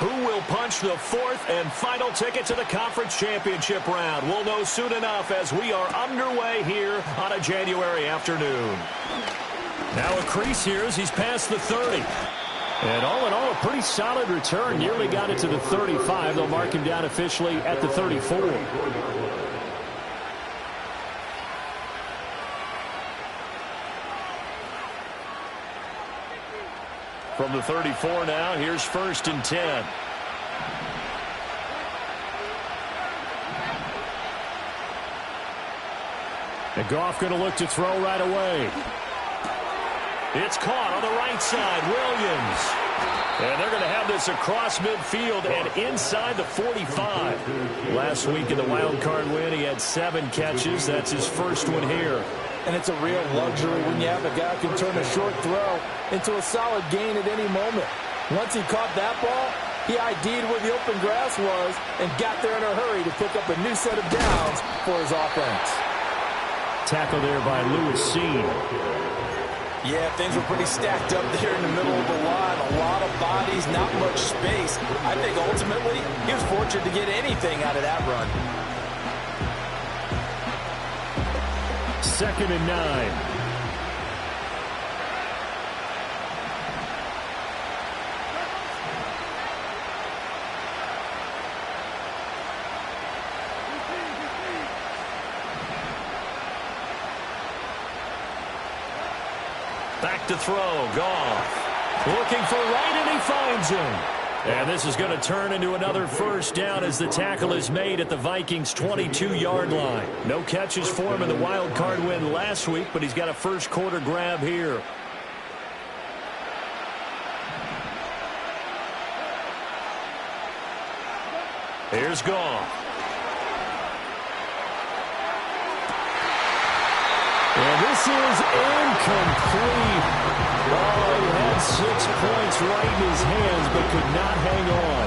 Who will punch the fourth and final ticket to the conference championship round? We'll know soon enough as we are underway here on a January afternoon. Now a crease here as he's past the 30. And all in all, a pretty solid return. Nearly got it to the 35. They'll mark him down officially at the 34. From the 34 now, here's 1st and 10. And Goff going to look to throw right away. It's caught on the right side. Williams. And they're going to have this across midfield and inside the 45. Last week in the wild card win, he had 7 catches. That's his first one here. And it's a real luxury when you have a guy who can turn a short throw into a solid gain at any moment. Once he caught that ball, he ID'd where the open grass was and got there in a hurry to pick up a new set of downs for his offense. Tackle there by Lewis Seen. Yeah, things were pretty stacked up there in the middle of the line. A lot of bodies, not much space. I think ultimately he was fortunate to get anything out of that run. 2nd and 9. Back to throw. Goff. Looking for right, and he finds him. And this is going to turn into another first down as the tackle is made at the Vikings' 22-yard line. No catches for him in the wild card win last week, but he's got a first quarter grab here. Here's Goff. And this is incomplete. Oh, he had 6 points right in his hands, but could not hang on.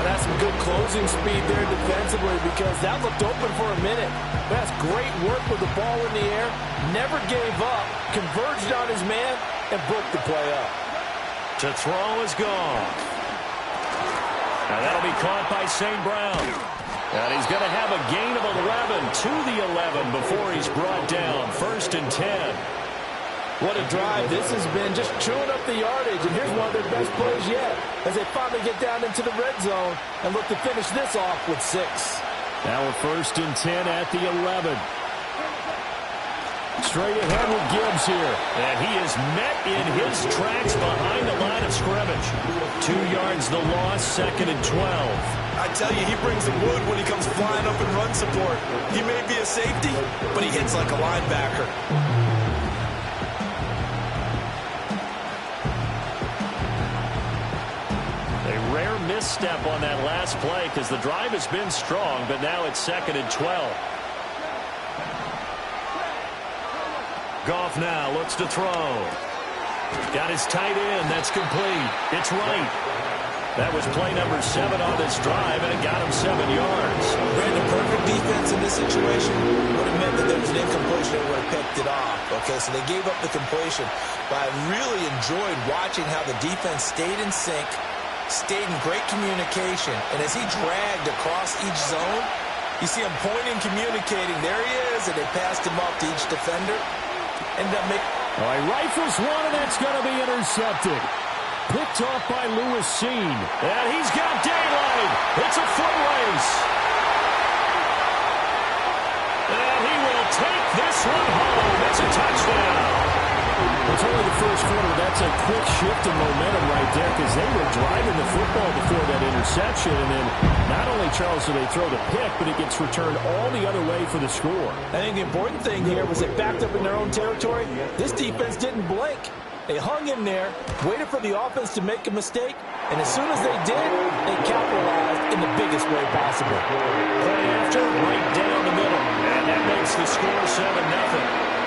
That's some good closing speed there defensively because that looked open for a minute. That's great work with the ball in the air. Never gave up, converged on his man, and broke the play up. To throw is gone. Now that'll be caught by St. Brown. And he's going to have a gain of 11 to the 11 before he's brought down. 1st and 10. What a drive this has been, just chewing up the yardage. And here's one of their best plays yet as they finally get down into the red zone and look to finish this off with 6. Now a 1st and 10 at the 11. Straight ahead with Gibbs here. And he is met in his tracks behind the line of scrimmage. 2 yards the loss, 2nd and 12. I tell you, he brings the wood when he comes flying up in run support. He may be a safety, but he hits like a linebacker. A rare misstep on that last play because the drive has been strong, but now it's 2nd and 12. Goff now looks to throw. Got his tight end. That's complete. It's right. That was play number 7 on this drive, and it got him 7 yards. The perfect defense in this situation would have meant that there was an incompletion that would have picked it off. Okay, so they gave up the completion. But I really enjoyed watching how the defense stayed in sync, stayed in great communication, and as he dragged across each zone, you see him pointing, communicating. There he is, and they passed him up to each defender. Ended up making... All right, rifles one, and that's going to be intercepted. Picked off by Lewis Seen. And he's got daylight. It's a foot race. And he will take this one home. It's a touchdown. It's only the first quarter. That's a quick shift in momentum right there because they were driving the football before that interception. And then not only, Charles, do they throw the pick, but it gets returned all the other way for the score. I think the important thing here was they backed up in their own territory. This defense didn't blink. They hung in there, waited for the offense to make a mistake, and as soon as they did, they capitalized in the biggest way possible. Play after, right down the middle, and that makes the score 7-0.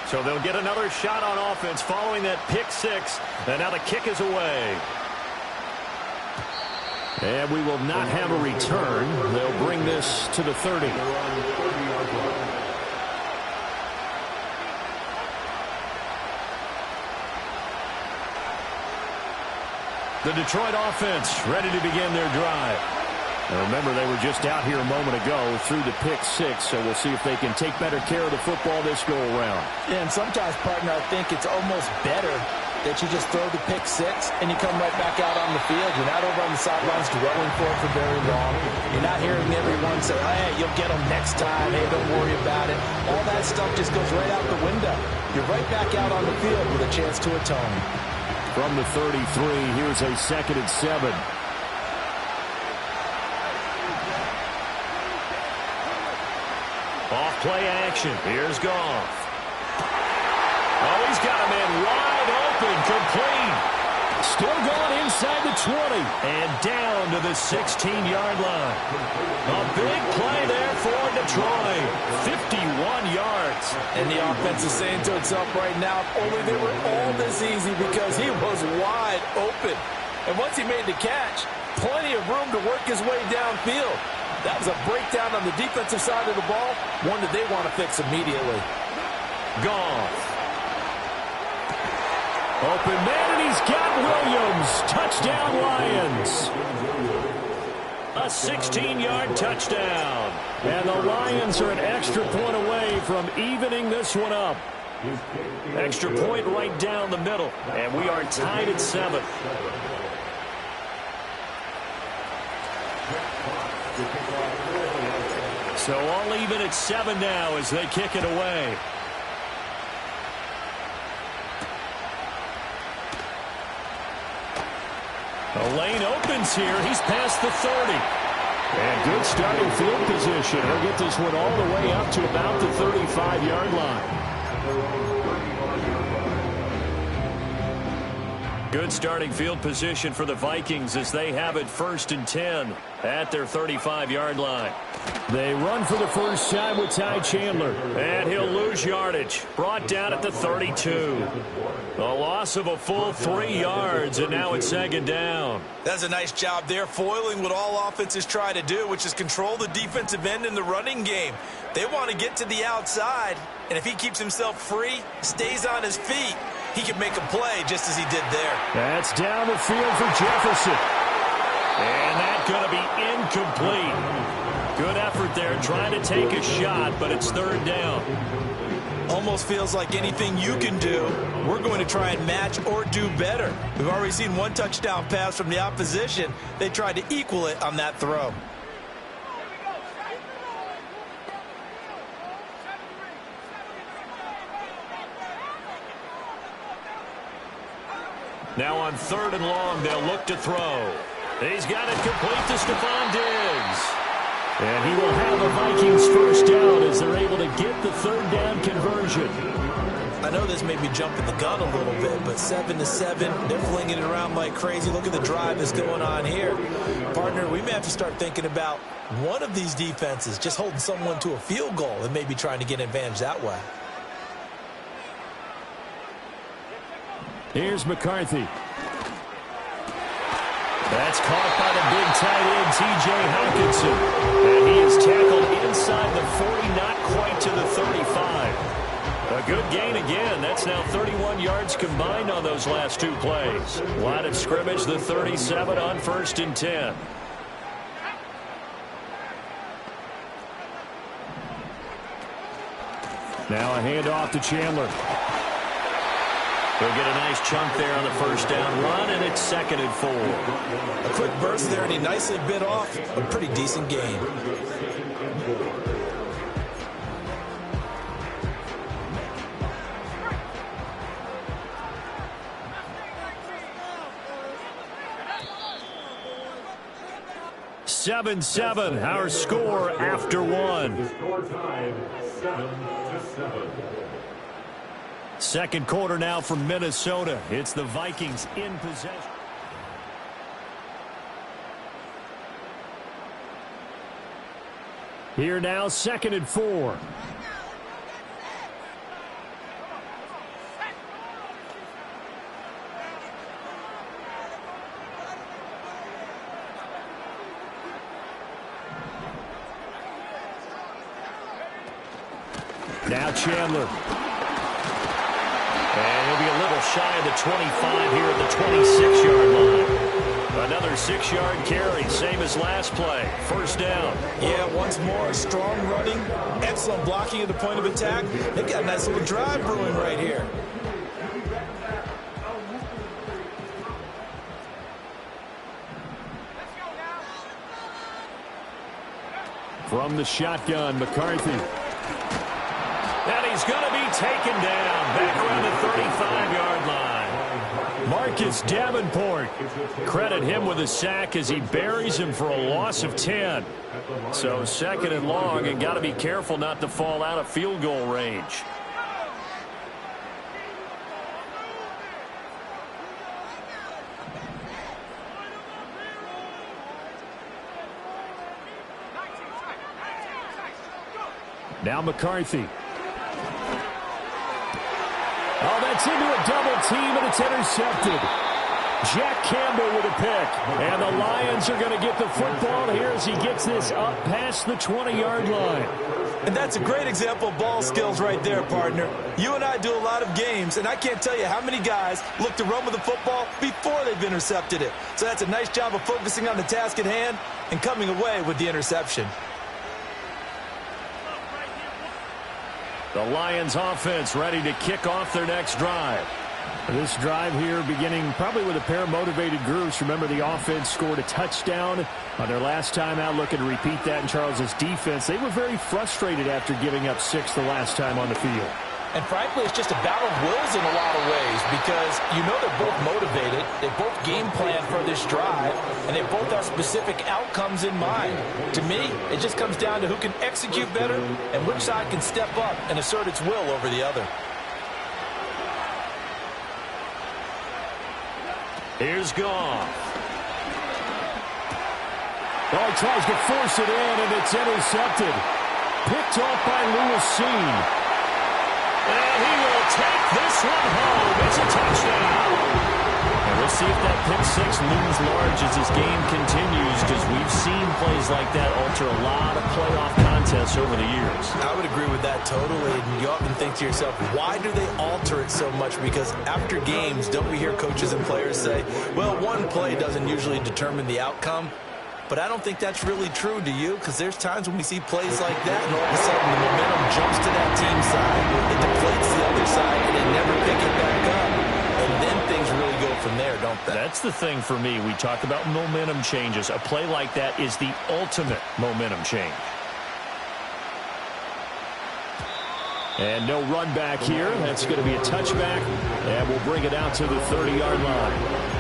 So they'll get another shot on offense following that pick 6, and now the kick is away. And we will not have a return. They'll bring this to the 30. The Detroit offense ready to begin their drive. And remember, they were just out here a moment ago through the pick six, so we'll see if they can take better care of the football this go-around. Yeah, and sometimes, partner, I think it's almost better that you just throw the pick six and you come right back out on the field. You're not over on the sidelines dwelling for it for very long. You're not hearing everyone say, hey, you'll get them next time. Hey, don't worry about it. All that stuff just goes right out the window. You're right back out on the field with a chance to atone. From the 33, here's a 2nd and 7. Off play action. Here's Goff. Oh, he's got a man wide open, complete. Still going inside the 20. And down to the 16-yard line. A big play there for Detroit. 51 yards. And the offense is saying to itself right now, if only they were all this easy, because he was wide open. And once he made the catch, plenty of room to work his way downfield. That was a breakdown on the defensive side of the ball, one that they want to fix immediately. Goff. Open man, and he's got Williams. Touchdown, Lions. A 16-yard touchdown. And the Lions are an extra point away from evening this one up. Extra point right down the middle. And we are tied at 7. So all even at 7 now as they kick it away. The lane opens here. He's past the 30. And good starting field position. He'll get this one all the way up to about the 35-yard line. Good starting field position for the Vikings as they have it 1st and 10 at their 35-yard line. They run for the first time with Ty Chandler. And he'll lose yardage. Brought down at the 32. A loss of a full 3 yards, and now it's 2nd down. That's a nice job there, foiling what all offenses try to do, which is control the defensive end in the running game. They want to get to the outside, and if he keeps himself free, stays on his feet, he can make a play just as he did there. That's down the field for Jefferson. And that's going to be incomplete. Good effort there trying to take a shot, but it's 3rd down. Almost feels like anything you can do, we're going to try and match or do better. We've already seen one touchdown pass from the opposition. They tried to equal it on that throw. Now on 3rd and long, they'll look to throw. He's got it complete to Stephon Diggs. And he will have the Vikings first down as they're able to get the 3rd down conversion. I know this made me jump in the gun a little bit, but 7-7, they're flinging it around like crazy. Look at the drive that's going on here. Partner, we may have to start thinking about one of these defenses just holding someone to a field goal and maybe trying to get an advantage that way. Here's McCarthy. That's caught by the big tight end, T.J. Hawkinson. And he is tackled inside the 40, not quite to the 35. A good gain again. That's now 31 yards combined on those last 2 plays. Line of scrimmage, the 37 on 1st and 10. Now a handoff to Chandler. He'll get a nice chunk there on the first down run, and it's 2nd and 4. A quick burst there, and he nicely bit off a pretty decent gain. (7-7), our score after 1. Score time, 7-7. Second quarter now from Minnesota. It's the Vikings in possession. Here now, 2nd and 4. Now Chandler. And he'll be a little shy of the 25 here at the 26-yard line. Another 6-yard carry, same as last play. First down. Yeah, once more, strong running, excellent blocking at the point of attack. They've got a nice little drive brewing right here. From the shotgun, McCarthy. And he's going to be taken down back around the 35-yard line. Marcus Davenport. Credit him with a sack as he buries him for a loss of 10. So second and long, and got to be careful not to fall out of field goal range. Now McCarthy. Oh, that's into a double team, and it's intercepted. Jack Campbell with a pick. And the Lions are going to get the football here as he gets this up past the 20-yard line. And that's a great example of ball skills right there, partner. You and I do a lot of games, and I can't tell you how many guys look to run with the football before they've intercepted it. So that's a nice job of focusing on the task at hand and coming away with the interception. The Lions offense ready to kick off their next drive. This drive here beginning probably with a pair of motivated groups. Remember, the offense scored a touchdown on their last time out, looking to repeat that in Charles's defense. They were very frustrated after giving up 6 the last time on the field. And frankly, it's just a battle of wills in a lot of ways because you know they're both motivated. They both game plan for this drive, and they both have specific outcomes in mind. To me, it just comes down to who can execute better and which side can step up and assert its will over the other. Here's Goff. Oh, he tries to force it in, and it's intercepted. Picked off by Lewis Seen. And he will take this one home. It's a touchdown. And we'll see if that pick six looms large as this game continues, because we've seen plays like that alter a lot of playoff contests over the years. I would agree with that totally. And you often think to yourself, why do they alter it so much? Because after games, don't we hear coaches and players say, well, one play doesn't usually determine the outcome. But I don't think that's really true, do you? Because there's times when we see plays like that, and all of a sudden the momentum jumps to that team side, it deflates the other side, and they never pick it back up. And then things really go from there, don't they? That's the thing for me. We talk about momentum changes. A play like that is the ultimate momentum change. And no run back here. That's going to be a touchback, and we'll bring it out to the 30-yard line.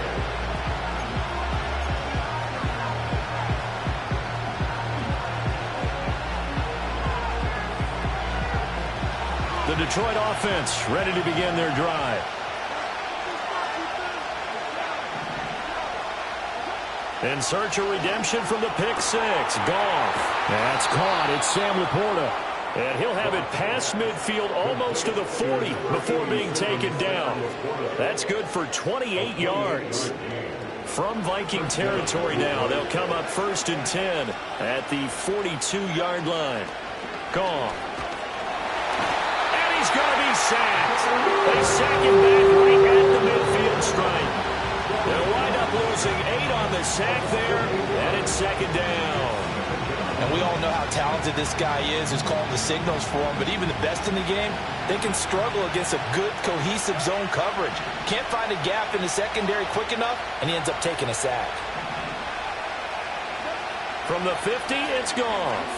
The Detroit offense ready to begin their drive. In search of redemption from the pick six. Goff. That's caught. It's Sam Laporta. And he'll have it past midfield almost to the 40 before being taken down. That's good for 28 yards. From Viking territory now, they'll come up 1st and 10 at the 42-yard line. Goff. He's going to be sacked. They sack him back right at the midfield stripe. They'll wind up losing 8 on the sack there, and it's 2nd down. And we all know how talented this guy is, who's calling the signals for him, but even the best in the game, they can struggle against a good, cohesive zone coverage. Can't find a gap in the secondary quick enough, and he ends up taking a sack. From the 50, it's Goff.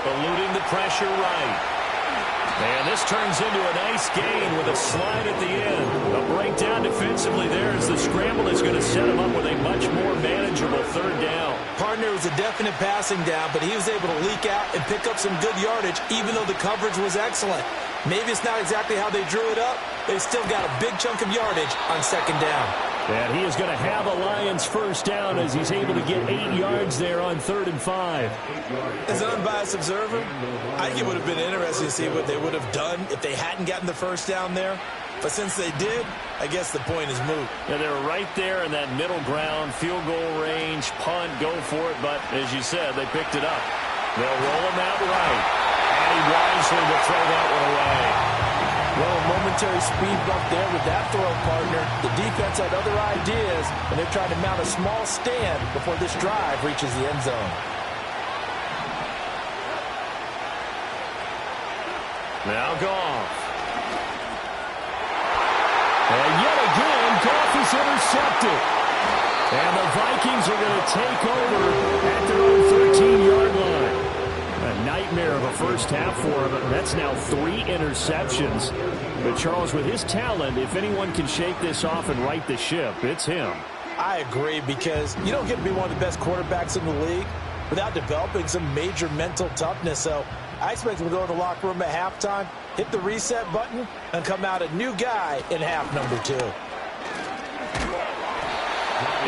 Eluding the pressure right. And this turns into a nice gain with a slide at the end. A breakdown defensively there as the scramble is going to set him up with a much more manageable 3rd down. Partner was a definite passing down, but he was able to leak out and pick up some good yardage, even though the coverage was excellent. Maybe it's not exactly how they drew it up. They still got a big chunk of yardage on 2nd down. And he is going to have a Lions 1st down as he's able to get 8 yards there on 3rd and 5. As an unbiased observer, I think it would have been interesting to see what they would have done if they hadn't gotten the 1st down there. But since they did, I guess the point is moot. Yeah, they were right there in that middle ground, field goal range, punt, go for it. But as you said, they picked it up. They'll roll him out right. And he wisely will throw that one away. Well, a moment momentary speed bump there with that throw, partner. The defense had other ideas, and they're trying to mount a small stand before this drive reaches the end zone. Now Goff. And yet again, Goff is intercepted. And the Vikings are going to take over at their own 13-yard line. A nightmare of a first half for him. That's now 3 interceptions. But Charles, with his talent, if anyone can shake this off and right the ship, it's him. I agree, because you don't get to be one of the best quarterbacks in the league without developing some major mental toughness. So I expect him to go to the locker room at halftime, hit the reset button, and come out a new guy in half number 2.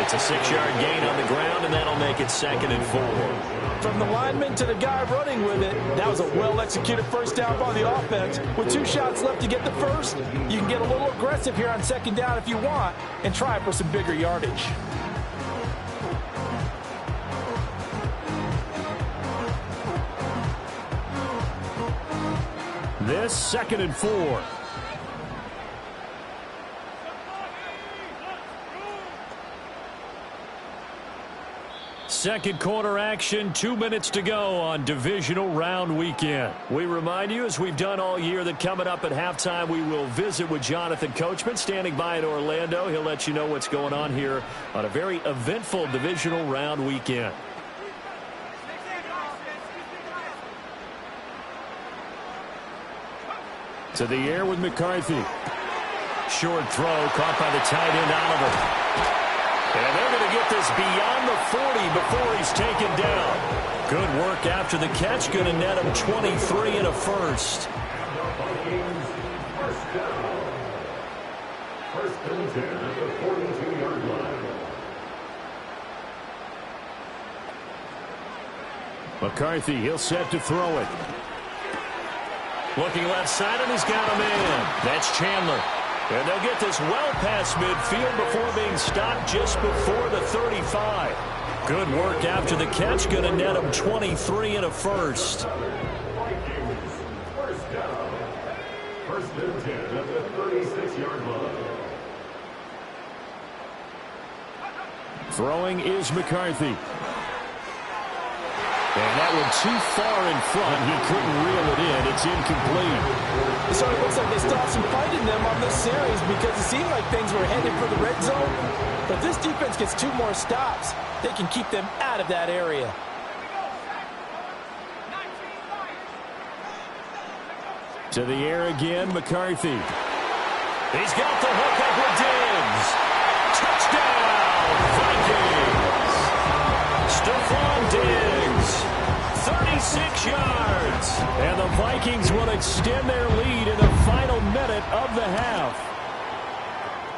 It's a 6-yard gain on the ground, and that'll make it 2nd and 4. From the lineman to the guy running with it, that was a well-executed first down by the offense. With 2 shots left to get the first, you can get a little aggressive here on 2nd down if you want and try for some bigger yardage. This 2nd and 4. Second quarter action, 2 minutes to go on Divisional Round Weekend. We remind you, as we've done all year, that coming up at halftime, we will visit with Jonathan Coachman, standing by in Orlando. He'll let you know what's going on here on a very eventful Divisional Round Weekend. To the air with McCarthy. Short throw caught by the tight end, Oliver. And they're going to get this beyond the 40 before he's taken down. Good work after the catch. Going to net him 23 and a first. First and 10 at the 42-yard line. McCarthy, he'll set to throw it. Looking left side, and he's got a man. That's Chandler. And they'll get this well past midfield before being stopped just before the 35. Good work after the catch. Going to net him 23 and a first. Vikings, first down. First and 10 at the 36-yard line. Throwing is McCarthy. And that one too far in front. He couldn't reel it in. It's incomplete. So it looks like they still have some fight in them on this series, because it seemed like things were headed for the red zone. But this defense gets 2 more stops. They can keep them out of that area. To the air again, McCarthy. He's got the hook up with Diggs. Touchdown, Vikings. Stephon Diggs, 36 yards. And the Vikings will extend their lead in the final minute of the half.